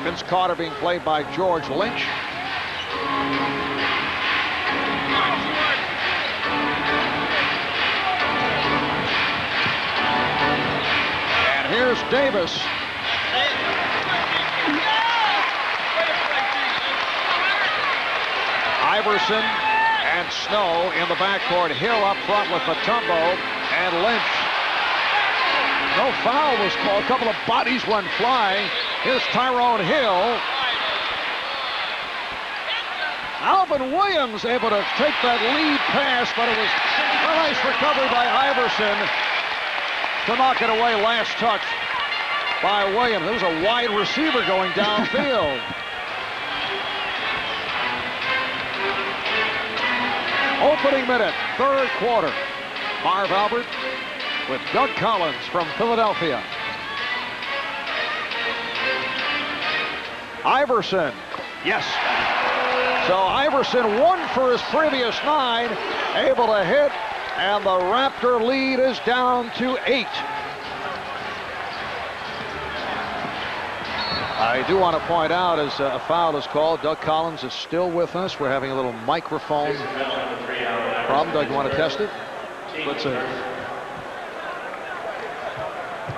Vince Carter being played by George Lynch. And here's Davis. Iverson and Snow in the backcourt. Hill up front with Mutombo and Lynch. No foul was called. A couple of bodies went flying. Here's Tyrone Hill. Alvin Williams able to take that lead pass, but it was a nice recovery by Iverson to knock it away. Last touch by Williams. There was a wide receiver going downfield. Opening minute, third quarter. Marv Albert with Doug Collins from Philadelphia. Iverson, yes. So Iverson, 1 for his previous 9, able to hit, and the Raptor lead is down to 8. I do want to point out, as a foul is called, Doug Collins is still with us. We're having a little microphone problem. Doug, you want to test it? Let's see.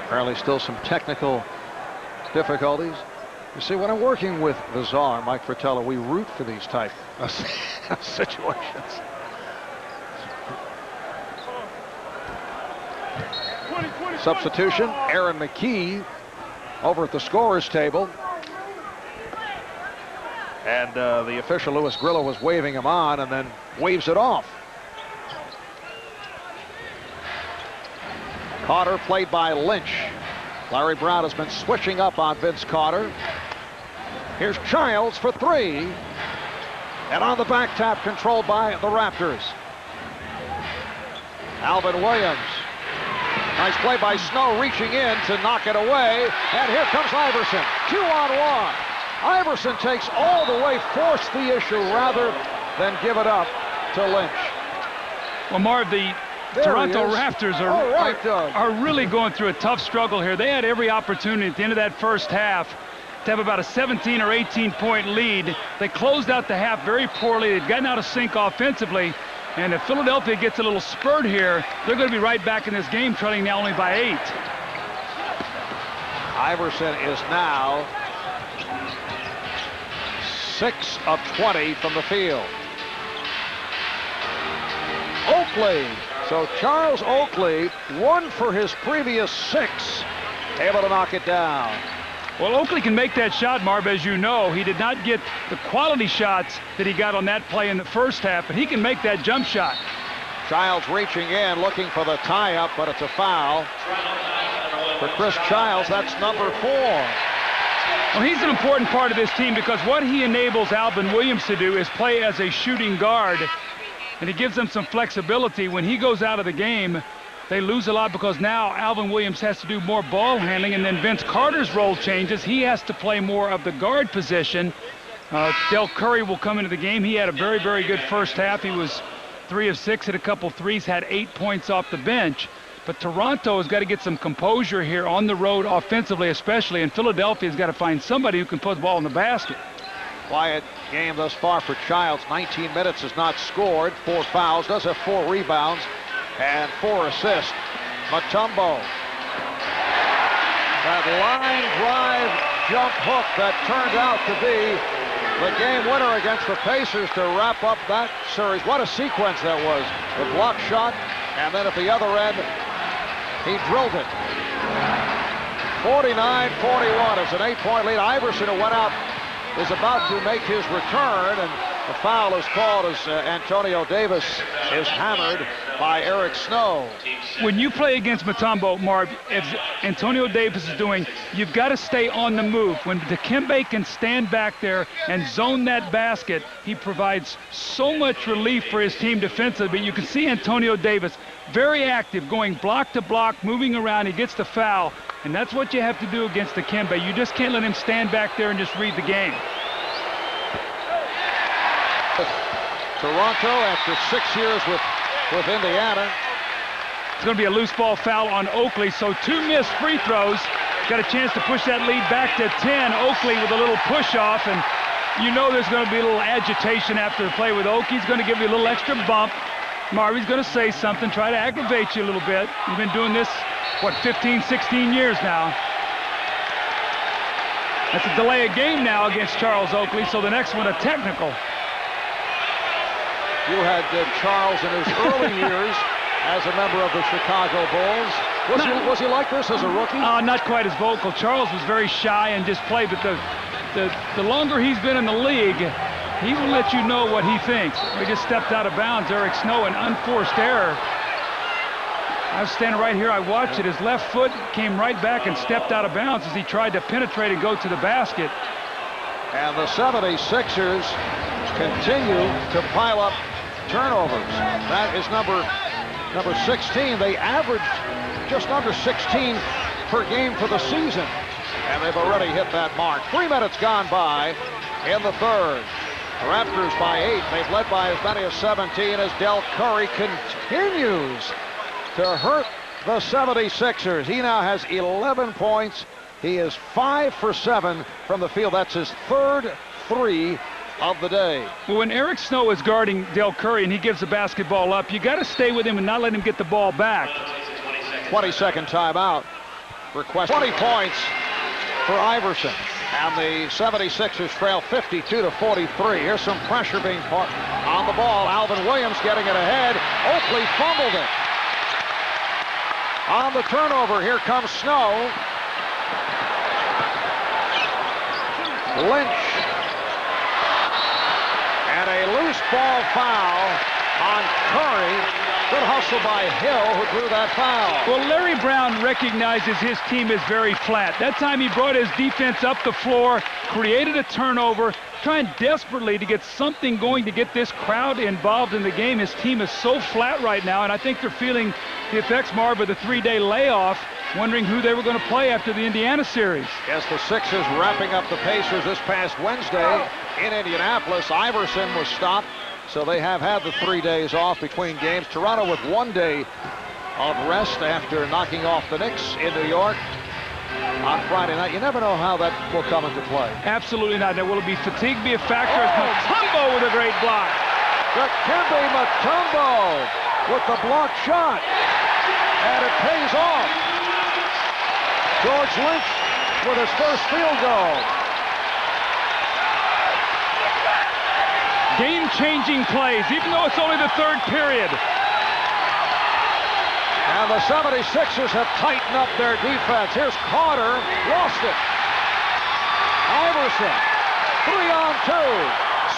Apparently still some technical difficulties. You see, when I'm working with the czar, Mike Fratello, we root for these type of situations. Substitution, Aaron McKee over at the scorer's table. And the official, Louis Grillo, was waving him on and then waves it off. Carter played by Lynch. Larry Brown has been switching up on Vince Carter. Here's Childs for 3. And on the back tap, controlled by the Raptors. Alvin Williams. Nice play by Snow, reaching in to knock it away. And here comes Iverson. 2-on-1. Iverson takes all the way, forced the issue rather than give it up to Lynch. Well, Marv, the Toronto Raptors are really going through a tough struggle here. They had every opportunity at the end of that first half to have about a 17 or 18-point lead. They closed out the half very poorly. They'd gotten out of sync offensively. And if Philadelphia gets a little spurt here, they're going to be right back in this game, trailing now only by 8. Iverson is now 6 of 20 from the field. Oakley. So Charles Oakley, 1 for his previous 6, able to knock it down. Well, Oakley can make that shot, Marv, as you know. He did not get the quality shots that he got on that play in the first half, but he can make that jump shot. Childs reaching in, looking for the tie-up, but it's a foul. For Chris Childs, that's number 4. Well, he's an important part of this team because what he enables Alvin Williams to do is play as a shooting guard, and it gives them some flexibility. When he goes out of the game, they lose a lot because now Alvin Williams has to do more ball handling, and then Vince Carter's role changes. He has to play more of the guard position. Del Curry will come into the game. He had a very, very good first half. He was 3 of 6, hit a couple threes, had 8 points off the bench. But Toronto has got to get some composure here on the road offensively especially, and Philadelphia's got to find somebody who can put the ball in the basket. Quiet game thus far for Childs. 19 minutes, has not scored. 4 fouls, does have 4 rebounds and 4 assists. Mutombo. That line drive jump hook that turned out to be the game winner against the Pacers to wrap up that series. What a sequence that was. The block shot, and then at the other end, he drilled it. 49-41. It's an 8-point lead. Iverson, who went out, is about to make his return, and the foul is called as Antonio Davis is hammered by Eric Snow. When you play against Mutombo, Marv, as Antonio Davis is doing, you've got to stay on the move. When Dikembe can stand back there and zone that basket, he provides so much relief for his team defensively. You can see Antonio Davis very active, going block to block, moving around. He gets the foul, and that's what you have to do against Dikembe. You just can't let him stand back there and just read the game. Toronto, after 6 years with Indiana. It's going to be a loose ball foul on Oakley, so 2 missed free throws. got a chance to push that lead back to 10. Oakley with a little push-off, and you know there's going to be a little agitation after the play with Oakley. He's going to give you a little extra bump. Marvy's going to say something, try to aggravate you a little bit. You've been doing this, what, 15, 16 years now. That's a delay of game now against Charles Oakley, so the next one a technical. You had Charles in his early years as a member of the Chicago Bulls. Was he like this as a rookie? Not quite as vocal. Charles was very shy and just played, but the longer he's been in the league, he will let you know what he thinks. He just stepped out of bounds. Eric Snow, an unforced error. I was standing right here. I watched it. His left foot came right back and stepped out of bounds as he tried to penetrate and go to the basket. And the 76ers continue to pile up turnovers. That is number 16. They averaged just under 16 per game for the season, and they've already hit that mark. 3 minutes gone by in the third. The Raptors by 8. They've led by as many as 17 as Del Curry continues to hurt the 76ers. He now has 11 points. He is 5 for 7 from the field. That's his third 3 of the day. Well, when Eric Snow is guarding Del Curry and he gives the basketball up, you got to stay with him and not let him get the ball back. 20-second timeout. Request 20 points for Iverson. And the 76ers trail 52-43. Here's some pressure being put on the ball. Alvin Williams getting it ahead. Oakley fumbled it. On the turnover, here comes Snow. Lynch. And a loose ball foul on Curry. Good hustle by Hill, who drew that foul. Well, Larry Brown recognizes his team is very flat. That time he brought his defense up the floor, created a turnover, trying desperately to get something going to get this crowd involved in the game. His team is so flat right now, and I think they're feeling the effects, Marv, of the 3-day layoff, wondering who they were going to play after the Indiana series. Yes, the Sixers wrapping up the Pacers this past Wednesday in Indianapolis. Iverson was stopped, so they have had the 3 days off between games. Toronto with 1 day of rest after knocking off the Knicks in New York on Friday night. You never know how that will come into play. Absolutely not. Now, will it be fatigue be a factor? Mutombo with a great block. Dikembe Mutombo with the block shot. And it pays off. George Lynch with his first field goal. Game-changing plays, even though it's only the third period. And the 76ers have tightened up their defense. Here's Carter, lost it. Iverson, 3-on-2.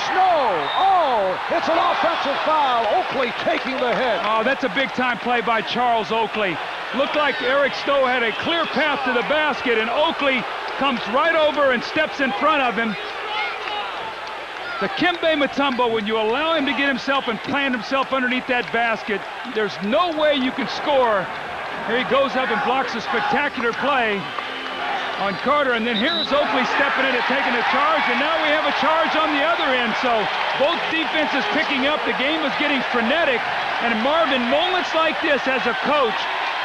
Snow, oh, it's an offensive foul. Oakley taking the hit. Oh, that's a big-time play by Charles Oakley. Looked like Eric Snow had a clear path to the basket, and Oakley comes right over and steps in front of him. Dikembe Mutombo, when you allow him to get himself and plant himself underneath that basket, there's no way you can score. Here he goes up and blocks a spectacular play on Carter, and then here's Oakley stepping in and taking a charge, and now we have a charge on the other end. So both defenses picking up. The game is getting frenetic, and Marvin, moments like this as a coach,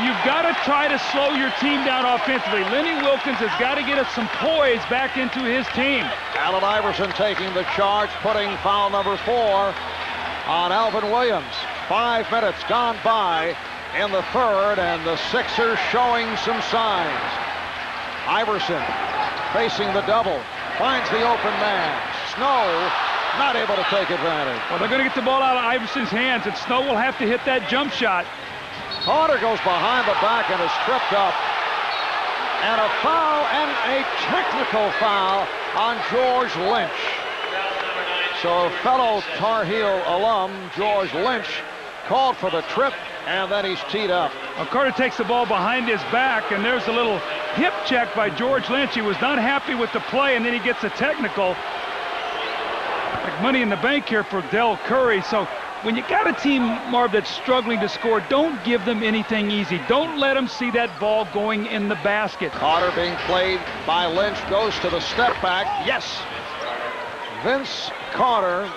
you've got to try to slow your team down offensively. Lenny Wilkins has got to get us some poise back into his team. Allen Iverson taking the charge, putting foul number 4 on Alvin Williams. 5 minutes gone by in the third, and the Sixers showing some signs. Iverson facing the double, finds the open man. Snow not able to take advantage. Well, they're going to get the ball out of Iverson's hands, and Snow will have to hit that jump shot. Carter goes behind the back and is tripped up. And a foul and a technical foul on George Lynch. So fellow Tar Heel alum George Lynch called for the trip, and then he's teed up. Well, Carter takes the ball behind his back, and there's a little hip check by George Lynch. He was not happy with the play, and then he gets a technical. Like money in the bank here for Del Curry. So when you got a team, Marv, that's struggling to score, don't give them anything easy. Don't let them see that ball going in the basket. Carter being played by Lynch, goes to the step back. Yes! Vince Carter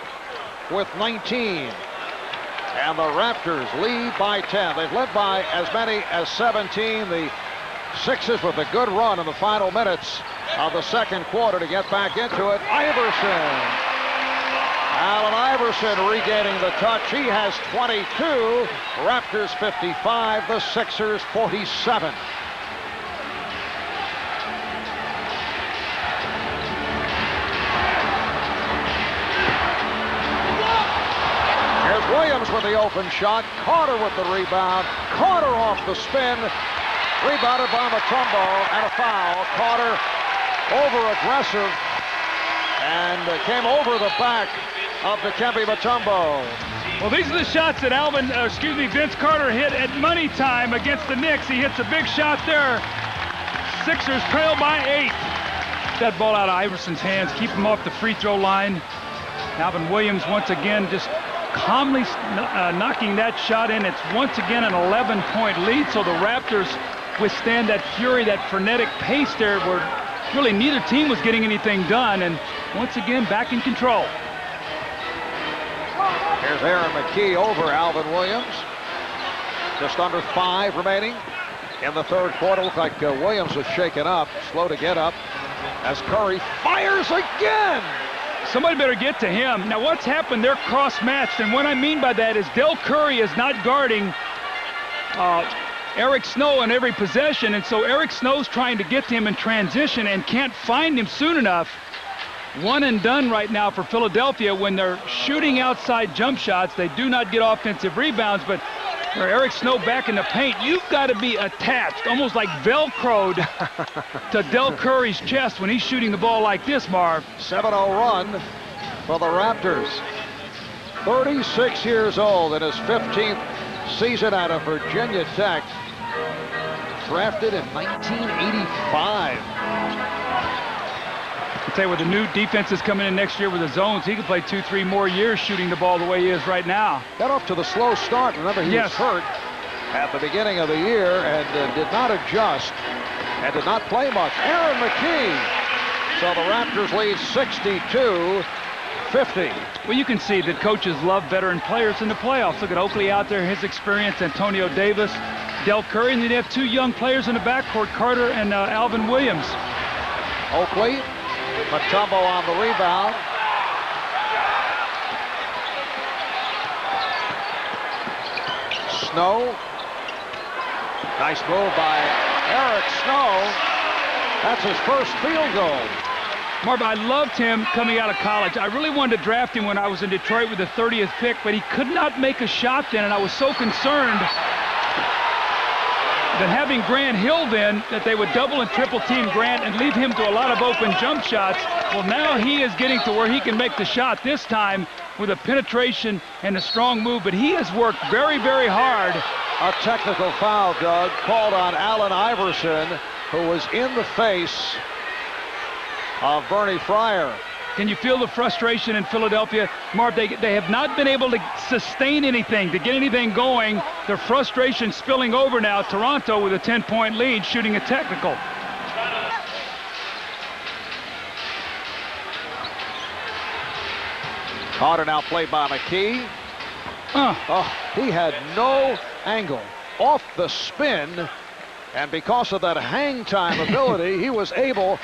with 19. And the Raptors lead by 10. They've led by as many as 17. The Sixers with a good run in the final minutes of the second quarter to get back into it. Iverson. Allen Iverson regaining the touch. He has 22. Raptors 55, the Sixers 47. Here's Williams with the open shot. Carter with the rebound. Carter off the spin. Rebounded by Mutombo and a foul. Carter over-aggressive and came over the back of Dikembe Mutombo. Well, these are the shots that Vince Carter hit at money time against the Knicks. He hits a big shot there. Sixers trail by 8. That ball out of Iverson's hands. Keep him off the free throw line. Alvin Williams once again just calmly knocking that shot in. It's once again an 11-point lead, so the Raptors withstand that fury, that frenetic pace there where really neither team was getting anything done, and once again back in control. Here's Aaron McKee over Alvin Williams. Just under 5 remaining in the third quarter. Looked like Williams was shaken up, slow to get up, as Curry fires again. Somebody better get to him. Now what's happened, they're cross-matched, and what I mean by that is Del Curry is not guarding Eric Snow in every possession, and so Eric Snow's trying to get to him in transition and can't find him soon enough. One and done right now for Philadelphia. When they're shooting outside jump shots, they do not get offensive rebounds, but for Eric Snow back in the paint, you've got to be attached, almost like Velcroed to Del Curry's chest when he's shooting the ball like this, Marv. 7-0 run for the Raptors. 36 years old in his 15th season out of Virginia Tech. Drafted in 1985. I'll tell you, with the new defenses coming in next year with the zones, he could play 2-3 more years shooting the ball the way he is right now. Got off to the slow start. Remember, he was hurt at the beginning of the year and did not adjust and did not play much. Aaron McKee. So the Raptors lead 62-50. Well, you can see that coaches love veteran players in the playoffs. Look at Oakley out there, his experience, Antonio Davis, Del Curry, and then you have 2 young players in the backcourt, Carter and Alvin Williams. Oakley, Mutombo on the rebound. Snow. Nice move by Eric Snow. That's his first field goal. Marv, I loved him coming out of college. I really wanted to draft him when I was in Detroit with the 30th pick, but he could not make a shot then, and I was so concerned that having Grant Hill then, that they would double and triple team Grant and leave him to a lot of open jump shots. Well, now he is getting to where he can make the shot this time with a penetration and a strong move, but he has worked very, very hard. A technical foul, Doug, called on Allen Iverson, who was in the face of Bernie Fryer. Can you feel the frustration in Philadelphia? Marv, they have not been able to sustain anything, to get anything going. Their frustration spilling over now. Toronto with a 10-point lead, shooting a technical. Carter now played by McKee. He had no angle off the spin, and because of that hang time ability, he was able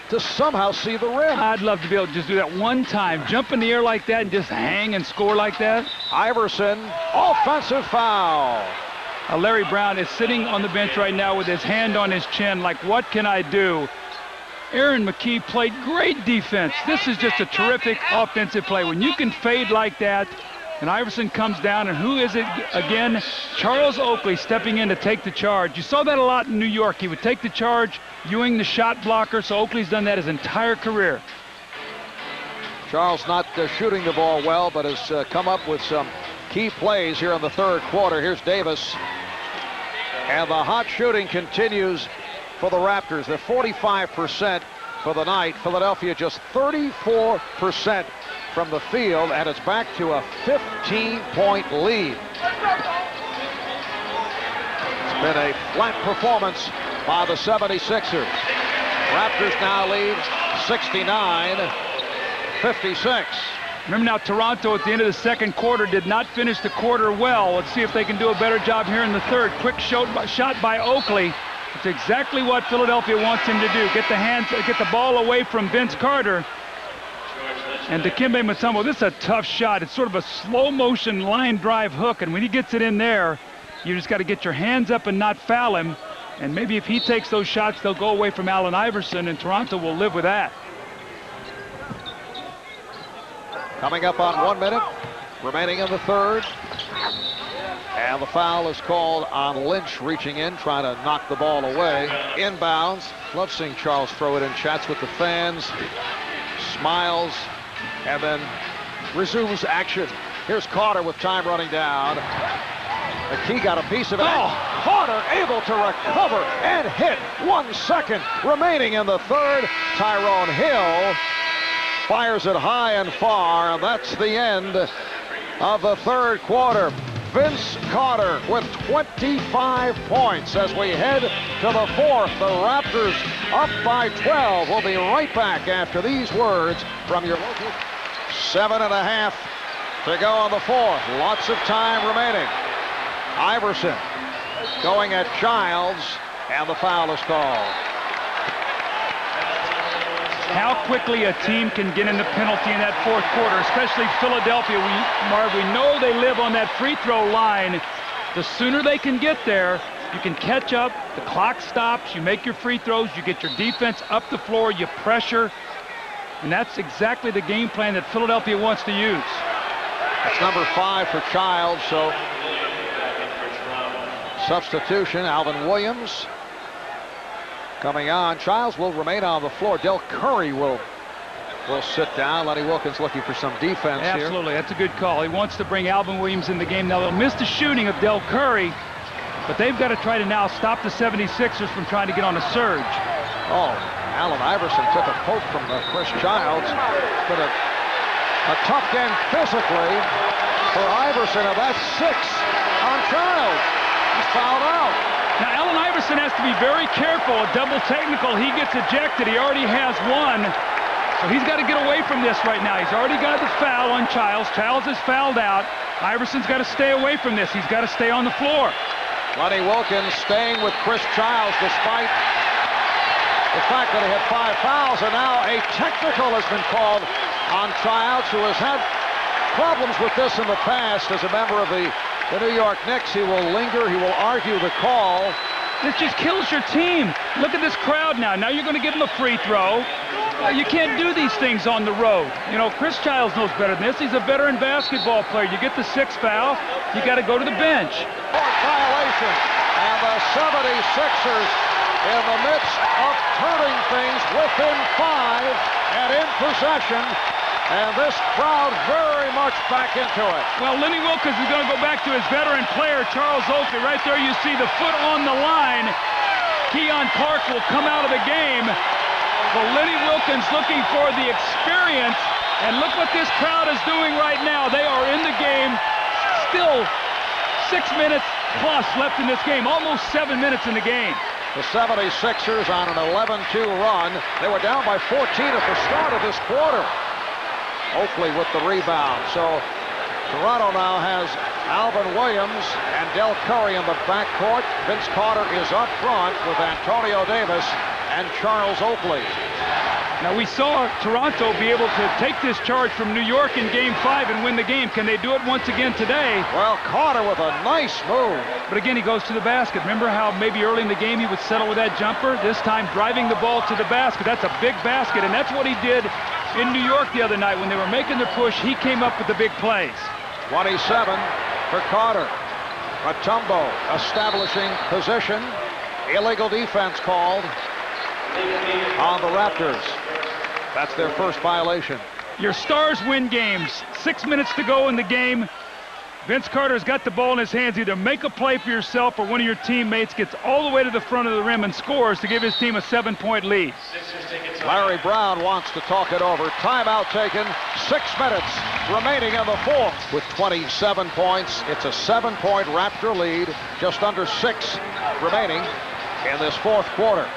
to somehow see the rim. I'd love to be able to just do that one time. Jump in the air like that and just hang and score like that. Iverson, offensive foul. Larry Brown is sitting on the bench right now with his hand on his chin like, what can I do? Aaron McKee played great defense. This is just a terrific offensive play. When you can fade like that, and Iverson comes down, and who is it again? Charles Oakley stepping in to take the charge. You saw that a lot in New York. He would take the charge, Ewing the shot blocker, so Oakley's done that his entire career. Charles not shooting the ball well, but has come up with some key plays here in the third quarter. Here's Davis. And the hot shooting continues for the Raptors. They're 45% for the night. Philadelphia just 34% from the field, and it's back to a 15-point lead. It's been a flat performance by the 76ers. Raptors now lead 69-56. Remember now, Toronto at the end of the second quarter did not finish the quarter well. Let's see if they can do a better job here in the third. Quick shot by Oakley. It's exactly what Philadelphia wants him to do. Get the ball away from Vince Carter. And Dikembe Mutombo, this is a tough shot. It's sort of a slow motion line drive hook, and when he gets it in there, you just got to get your hands up and not foul him. And maybe if he takes those shots, they'll go away from Allen Iverson, and Toronto will live with that. Coming up on 1 minute, remaining in the third. And the foul is called on Lynch, reaching in, trying to knock the ball away. Inbounds. Love seeing Charles throw it in, chats with the fans, smiles, and then resumes action. Here's Carter with time running down. McKee got a piece of it. Oh, Carter able to recover and hit. 1 second remaining in the third. Tyrone Hill fires it high and far, and that's the end of the third quarter. Vince Carter with 25 points as we head to the fourth. The Raptors up by 12. We'll be right back after these words from your local. 7.5 to go on the fourth. Lots of time remaining. Iverson going at Childs, and the foul is called. How quickly a team can get in the penalty in that fourth quarter, especially Philadelphia. Marv, we know they live on that free throw line. The sooner they can get there, you can catch up, the clock stops, you make your free throws, you get your defense up the floor, you pressure, and that's exactly the game plan that Philadelphia wants to use. That's number 5 for Childs, so substitution, Alvin Williams coming on. Childs will remain on the floor. Del Curry will sit down. Lenny Wilkins looking for some defense here. Absolutely, that's a good call. He wants to bring Alvin Williams in the game. Now they'll miss the shooting of Del Curry, but they've got to try to now stop the 76ers from trying to get on a surge. Oh, Allen Iverson took a poke from Chris Childs. But a tough game physically for Iverson, and that's 6 on Childs. He's fouled out. Now, Allen Iverson has to be very careful. A double technical, he gets ejected. He already has 1. So he's got to get away from this right now. He's already got the foul on Childs. Childs is fouled out. Iverson's got to stay away from this. He's got to stay on the floor. Lenny Wilkins staying with Chris Childs despite the fact that he had 5 fouls. And now a technical has been called on Childs, who has had problems with this in the past as a member of the New York Knicks. He will linger. He will argue the call. This just kills your team. Look at this crowd now. Now you're going to give him a free throw. You can't do these things on the road. You know, Chris Childs knows better than this. He's a veteran basketball player. You get the 6th foul, you got to go to the bench. Fourth violation, and the 76ers in the midst of turning things within 5 and in possession. And this crowd very much back into it. Well, Lenny Wilkins is going to go back to his veteran player, Charles Oakley. Right there you see the foot on the line. Keon Clark will come out of the game. But Lenny Wilkins looking for the experience. And look what this crowd is doing right now. They are in the game. Still 6 minutes plus left in this game. Almost 7 minutes in the game. The 76ers on an 11-2 run. They were down by 14 at the start of this quarter. Oakley with the rebound. So Toronto now has Alvin Williams and Del Curry in the backcourt. Vince Carter is up front with Antonio Davis and Charles Oakley. Now we saw Toronto be able to take this charge from New York in Game 5 and win the game. Can they do it once again today? Well, Carter with a nice move. But again, he goes to the basket. Remember how maybe early in the game he would settle with that jumper? This time driving the ball to the basket. That's a big basket, and that's what he did in New York the other night. When they were making the push, he came up with the big plays. 27 for Carter. Mutombo establishing position. Illegal defense called on the Raptors. That's their first violation. Your stars win games. 6 minutes to go in the game. Vince Carter's got the ball in his hands. Either make a play for yourself or one of your teammates gets all the way to the front of the rim and scores to give his team a 7-point lead. Larry Brown wants to talk it over. Timeout taken. 6 minutes remaining in the fourth. With 27 points, it's a 7-point Raptor lead. Just under 6 remaining in this fourth quarter.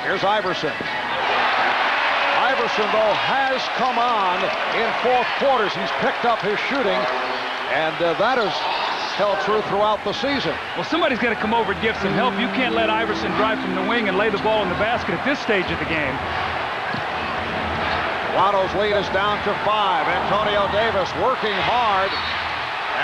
Here's Iverson. Iverson, though, has come on in fourth quarters. He's picked up his shooting, and that has held true throughout the season. Well, somebody's got to come over and give some help. You can't let Iverson drive from the wing and lay the ball in the basket at this stage of the game. Toronto's lead is down to 5. Antonio Davis working hard,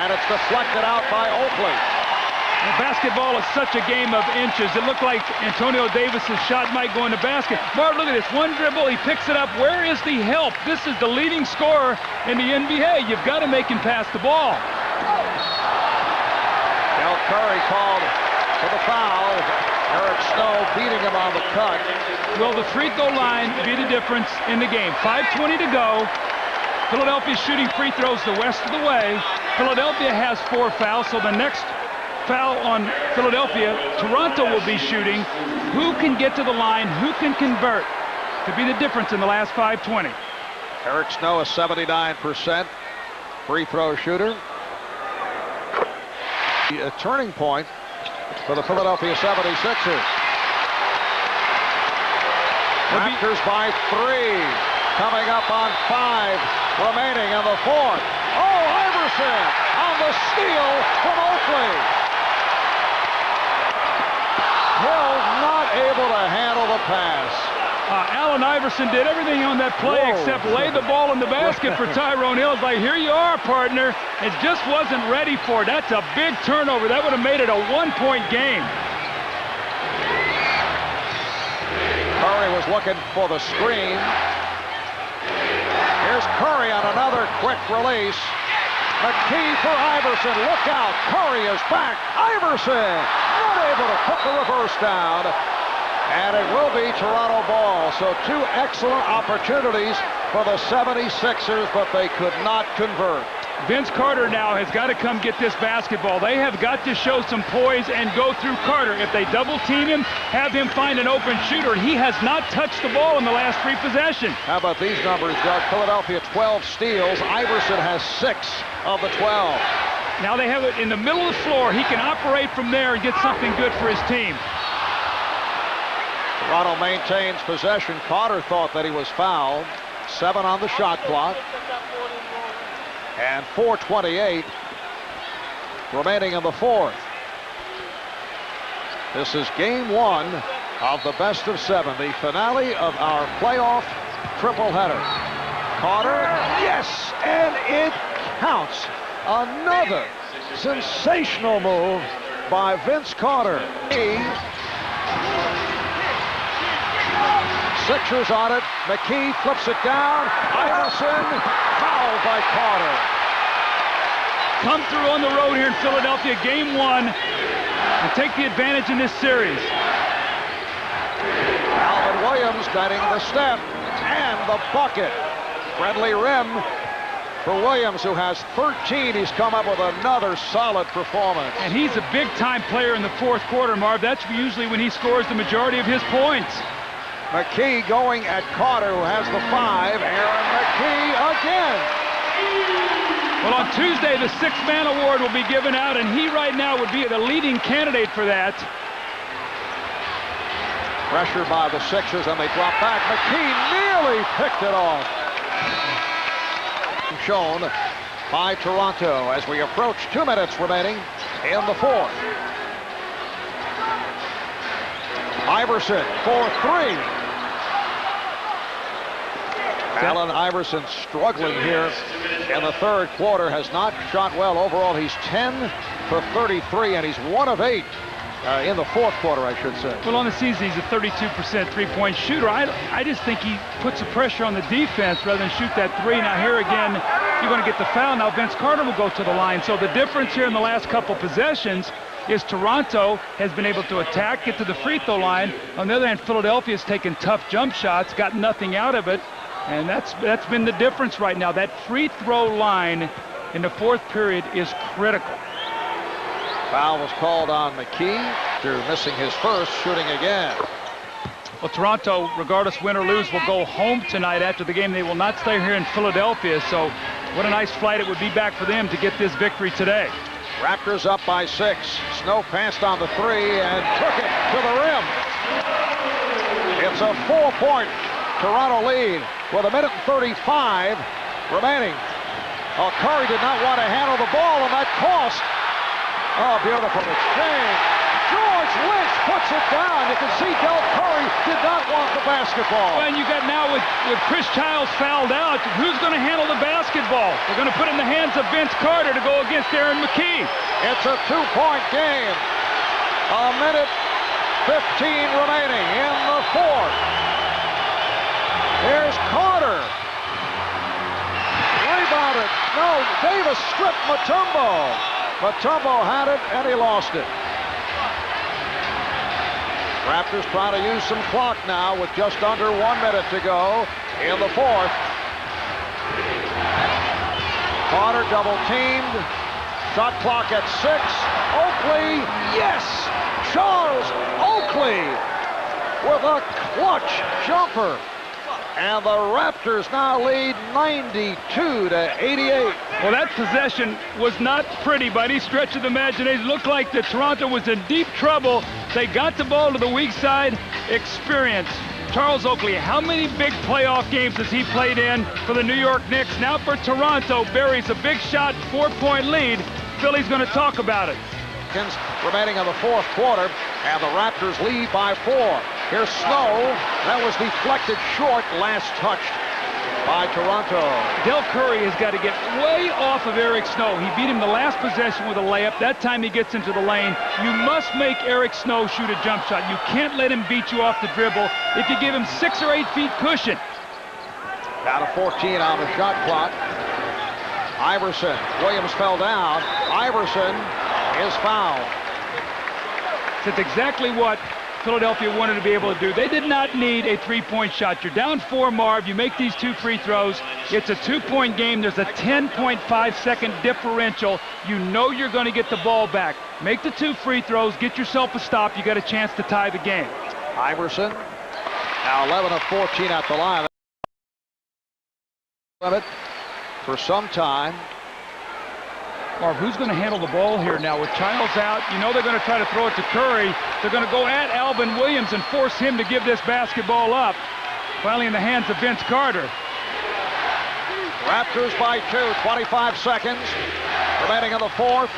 and it's deflected out by Oakley. Well, basketball is such a game of inches. It looked like Antonio Davis's shot might go in the basket. Marv, look at this. One dribble, he picks it up. Where is the help? This is the leading scorer in the NBA. You've got to make him pass the ball. Del Curry called for the foul. Eric Snow beating him on the cut. Well, the free throw line be the difference in the game. 5:20 to go. Philadelphia shooting free throws the rest of the way. Philadelphia has 4 fouls, so the next foul on Philadelphia, Toronto will be shooting. Who can get to the line? Who can convert? Could be the difference in the last 5:20. Eric Snow, a 79% free throw shooter. A turning point for the Philadelphia 76ers. Raptors by 3. Coming up on 5 remaining in the 4th. Oh, Iverson on the steal from Oakley. Hill not able to handle the pass. Allen Iverson did everything on that play except lay the ball in the basket for Tyrone Hill. It's like, here you are, partner. It just wasn't ready for it. That's a big turnover. That would have made it a 1-point game. Curry was looking for the screen. Here's Curry on another quick release. McKee for Iverson. Look out. Curry is back. Iverson not able to put the reverse down. And it will be Toronto ball. So 2 excellent opportunities for the 76ers, but they could not convert. Vince Carter now has got to come get this basketball. They have got to show some poise and go through Carter. If they double team him, have him find an open shooter. He has not touched the ball in the last 3 possessions. How about these numbers, Doug? Philadelphia 12 steals. Iverson has 6 of the 12. Now they have it in the middle of the floor. He can operate from there and get something good for his team. Toronto maintains possession. Carter thought that he was fouled. 7 on the shot clock. And 4:28 remaining in the 4th. This is game 1 of the best of 7, the finale of our playoff triple header. Carter, yes, and it counts. Another sensational move by Vince Carter. Sixers on it. McKee flips it down. Iverson fouled by Carter. Come through on the road here in Philadelphia, game 1, and take the advantage in this series. Alvin Williams getting the step and the bucket. Friendly rim for Williams, who has 13. He's come up with another solid performance. And he's a big-time player in the 4th quarter, Marv. That's usually when he scores the majority of his points. McKee going at Carter, who has the 5. Aaron McKee again. Well, on Tuesday, the 6th Man Award will be given out, and he right now would be the leading candidate for that. Pressure by the Sixers, and they drop back. McKee nearly picked it off. Shown by Toronto as we approach 2 minutes remaining in the 4th. Iverson for 3. Allen Iverson struggling here in the 3rd quarter, has not shot well overall. He's 10 for 33, and he's 1 of 8 in the 4th quarter, I should say. Well, on the season, he's a 32% three-point shooter. I just think he puts the pressure on the defense rather than shoot that 3. Now here again, you're going to get the foul. Now Vince Carter will go to the line. So the difference here in the last couple possessions is Toronto has been able to attack, get to the free throw line. On the other hand, Philadelphia's taken tough jump shots, got nothing out of it. And that's been the difference right now. That free throw line in the 4th period is critical. Foul was called on McKee after missing his first, shooting again. Well, Toronto, regardless win or lose, will go home tonight after the game. They will not stay here in Philadelphia. So what a nice flight it would be back for them to get this victory today. Raptors up by 6. Snow passed on the 3 and took it to the rim. It's a 4-point Toronto lead with 1:35 remaining. Curry did not want to handle the ball, and that cost Oh, beautiful exchange. George Lynch puts it down. You can see Del Curry did not want the basketball. Well, and you got now with Chris Childs fouled out, who's going to handle the basketball? They're going to put it in the hands of Vince Carter to go against Aaron McKee. It's a 2-point game. A minute 15 remaining in the fourth. Here's Carter. Rebounded. No, Davis stripped Mutombo. Mutombo had it, and he lost it. Raptors trying to use some clock now with just under 1 minute to go in the fourth. Carter double teamed. Shot clock at 6. Oakley, yes! Charles Oakley with a clutch jumper. And the Raptors now lead 92-88. Well, that possession was not pretty by any stretch of the imagination. It looked like that Toronto was in deep trouble. They got the ball to the weak side. Experience. Charles Oakley, how many big playoff games has he played in for the New York Knicks? Now for Toronto, buries a big shot, 4-point lead. Philly's going to talk about it. Remaining in the fourth quarter, and the Raptors lead by 4. Here's Snow. That was deflected short, last touched by Toronto. Del Curry has got to get way off of Eric Snow. He beat him the last possession with a layup. That time he gets into the lane. You must make Eric Snow shoot a jump shot. You can't let him beat you off the dribble if you give him 6 or 8 feet cushion. Down to 14 on the shot clock. Iverson. Williams fell down. Iverson is fouled. That's exactly what Philadelphia wanted to be able to do. They did not need a 3-point shot. You're down 4, Marv. You make these 2 free throws. It's a 2-point game. There's a 10.5-second differential. You know you're going to get the ball back. Make the 2 free throws. Get yourself a stop. You got a chance to tie the game. Iverson now 11 of 14 at the line. Limit for some time. Marv, who's going to handle the ball here now with Childs out? You know they're going to try to throw it to Curry. They're going to go at Alvin Williams and force him to give this basketball up. Finally in the hands of Vince Carter. Raptors by 2, 25 seconds remaining in the fourth.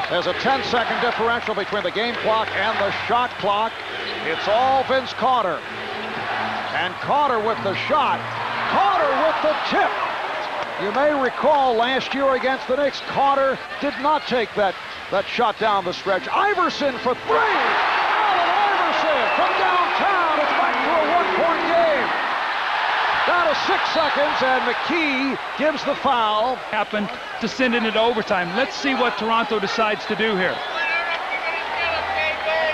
There's a 10-second differential between the game clock and the shot clock. It's all Vince Carter. And Carter with the shot. Carter with the tip. You may recall last year against the Knicks, Carter did not take that shot down the stretch. Iverson for 3. Allen Iverson from downtown. It's back to a 1-point game. Down to 6 seconds, and McKee gives the foul. Happened to send it into overtime. Let's see what Toronto decides to do here.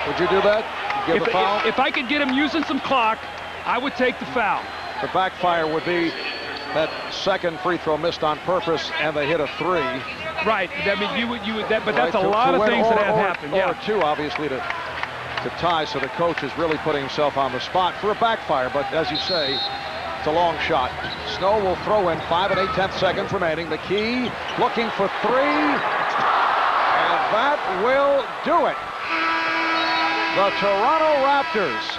Would you do that? Give the foul? If I could get him using some clock, I would take the foul. The backfire would be that second free throw missed on purpose, and they hit a 3. Right. I mean, but that's a lot of things that have happened. Or 2, obviously, to tie. So the coach is really putting himself on the spot for a backfire. But as you say, it's a long shot. Snow will throw in 5 8/10 seconds remaining. McKee looking for 3, and that will do it. The Toronto Raptors,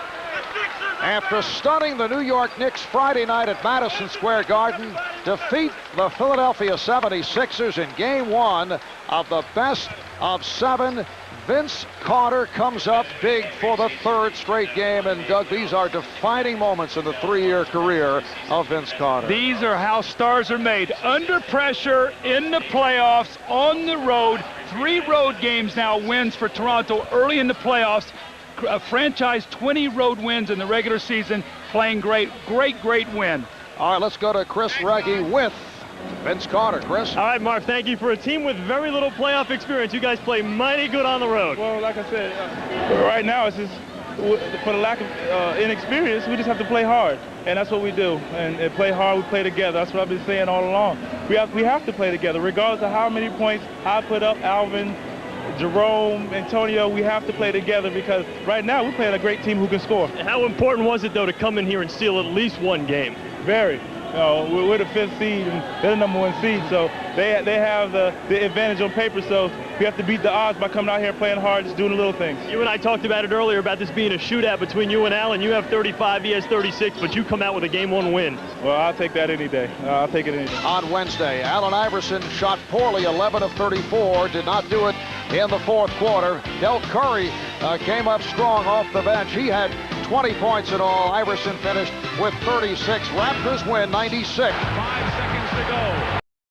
after stunning the New York Knicks Friday night at Madison Square Garden, defeat the Philadelphia 76ers in Game 1 of the best of 7. Vince Carter comes up big for the 3rd straight game, and Doug, these are defining moments in the 3-year career of Vince Carter. These are how stars are made. Under pressure, in the playoffs, on the road. 3 road games now, wins for Toronto early in the playoffs. A franchise 20 road wins in the regular season, playing great win. All right, let's go to Chris Reggie with Vince Carter. Chris? All right, Mark, thank you. For a team with very little playoff experience, you guys play mighty good on the road. Well, like I said, right now it's just for the lack of inexperience, we just have to play hard, and that's what we do. And play hard, we play together. That's what I've been saying all along. We have to play together, regardless of how many points I put up, Alvin, Jerome, Antonio. We have to play together because right now we're playing a great team who can score. How important was it, though, to come in here and steal at least 1 game? Very. We're the 5th seed and they're the #1 seed, so they have the advantage on paper. So we have to beat the odds by coming out here playing hard, just doing the little things. You and I talked about it earlier about this being a shootout between you and Allen. You have 35, he has 36, but you come out with a Game 1 win. Well, I'll take that any day. I'll take it any day. On Wednesday, Allen Iverson shot poorly, 11 of 34, did not do it in the fourth quarter. Del Curry came up strong off the bench. He had 20 points in all. Iverson finished with 36. Raptors win 96. 5 seconds to go.